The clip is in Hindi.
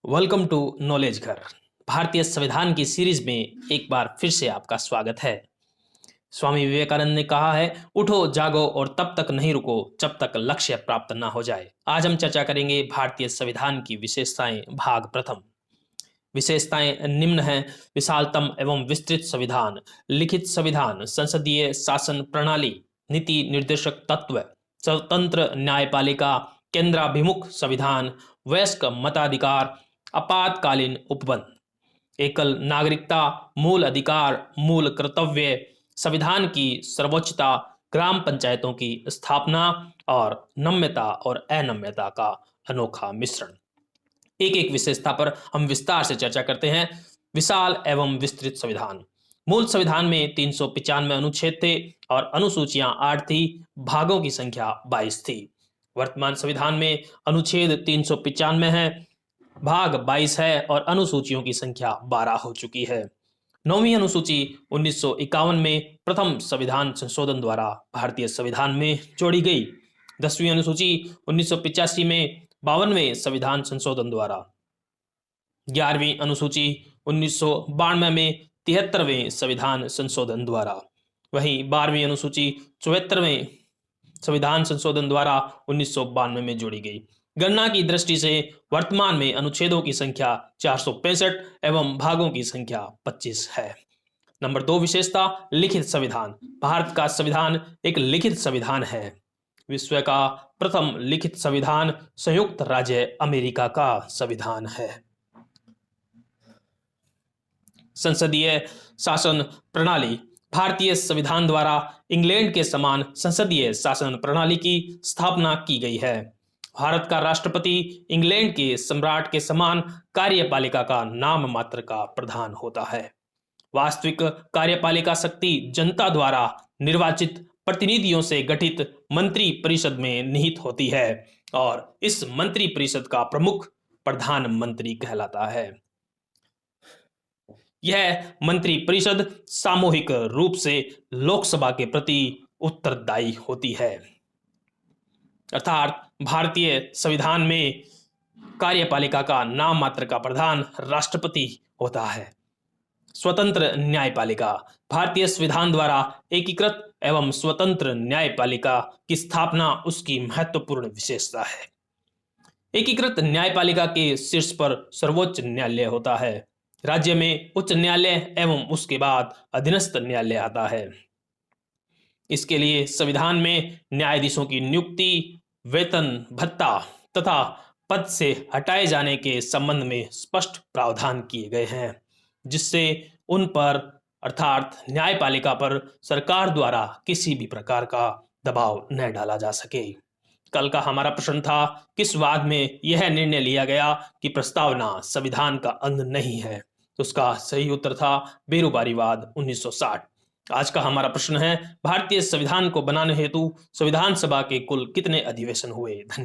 वेलकम टू नॉलेज घर। भारतीय संविधान की सीरीज में एक बार फिर से भारतीय संविधान की सीरीज में एक बार फिर से आपका स्वागत है। स्वामी विवेकानंद ने कहा है, उठो जागो और तब तक नहीं रुको जब तक लक्ष्य प्राप्त ना हो जाए। आज हम चर्चा करेंगे भारतीय संविधान की विशेषताएं, भाग प्रथम। विशेषताएं निम्न हैं। विशालतम एवं विस्तृत संविधान, लिखित संविधान, संसदीय शासन प्रणाली, नीति निर्देशक तत्व, स्वतंत्र न्यायपालिका, केंद्राभिमुख संविधान, वयस्क मताधिकार, आपातकालीन उपबंध, एकल नागरिकता, मूल अधिकार, मूल कर्तव्य, संविधान की सर्वोच्चता, ग्राम पंचायतों की स्थापना और नम्यता और अनम्यता का अनोखा मिश्रण। एक एक विशेषता पर हम विस्तार से चर्चा करते हैं। विशाल एवं विस्तृत संविधान। मूल संविधान में 395 अनुच्छेद थे और अनुसूचियां 8 थी। भागों की संख्या 22 थी। वर्तमान संविधान में अनुच्छेद 395 है, भाग 22 है और अनुसूचियों की संख्या 12 हो चुकी है। 9वीं अनुसूची 1951 में प्रथम संविधान संशोधन द्वारा भारतीय संविधान में जोड़ी गई। 10वीं अनुसूची 1985 में 52वें संविधान संशोधन द्वारा, 11वीं अनुसूची 1992 में 73वें संविधान संशोधन द्वारा, वहीं 12वीं अनुसूची 74वें संविधान संशोधन द्वारा 1992 में जोड़ी गई। गणना की दृष्टि से वर्तमान में अनुच्छेदों की संख्या 465 एवं भागों की संख्या 25 है। नंबर 2 विशेषता, लिखित संविधान। भारत का संविधान एक लिखित संविधान है। विश्व का प्रथम लिखित संविधान संयुक्त राज्य अमेरिका का संविधान है। संसदीय शासन प्रणाली। भारतीय संविधान द्वारा इंग्लैंड के समान संसदीय शासन प्रणाली की स्थापना की गई है। भारत का राष्ट्रपति इंग्लैंड के सम्राट के समान कार्यपालिका का नाम मात्र का प्रधान होता है। वास्तविक कार्यपालिका शक्ति जनता द्वारा निर्वाचित प्रतिनिधियों से गठित मंत्री परिषद में निहित होती है और इस मंत्री परिषद का प्रमुख प्रधानमंत्री कहलाता है। यह मंत्री परिषद सामूहिक रूप से लोकसभा के प्रति उत्तरदायी होती है। अर्थात भारतीय संविधान में कार्यपालिका का नाम मात्र का प्रधान राष्ट्रपति होता है। स्वतंत्र न्यायपालिका। भारतीय संविधान द्वारा एकीकृत एवं स्वतंत्र न्यायपालिका की स्थापना उसकी महत्वपूर्ण विशेषता है। एकीकृत न्यायपालिका के शीर्ष पर सर्वोच्च न्यायालय होता है। राज्य में उच्च न्यायालय एवं उसके बाद अधीनस्थ न्यायालय आता है। इसके लिए संविधान में न्यायाधीशों की नियुक्ति, वेतन, भत्ता तथा पद से हटाए जाने के संबंध में स्पष्ट प्रावधान किए गए हैं, जिससे उन पर अर्थात न्यायपालिका पर सरकार द्वारा किसी भी प्रकार का दबाव न डाला जा सके। कल का हमारा प्रश्न था, किस वाद में यह निर्णय लिया गया कि प्रस्तावना संविधान का अंग नहीं है? तो उसका सही उत्तर था बेरोबारीवाद 1960। आज का हमारा प्रश्न है, भारतीय संविधान को बनाने हेतु संविधान सभा के कुल कितने अधिवेशन हुए? धन्यवाद।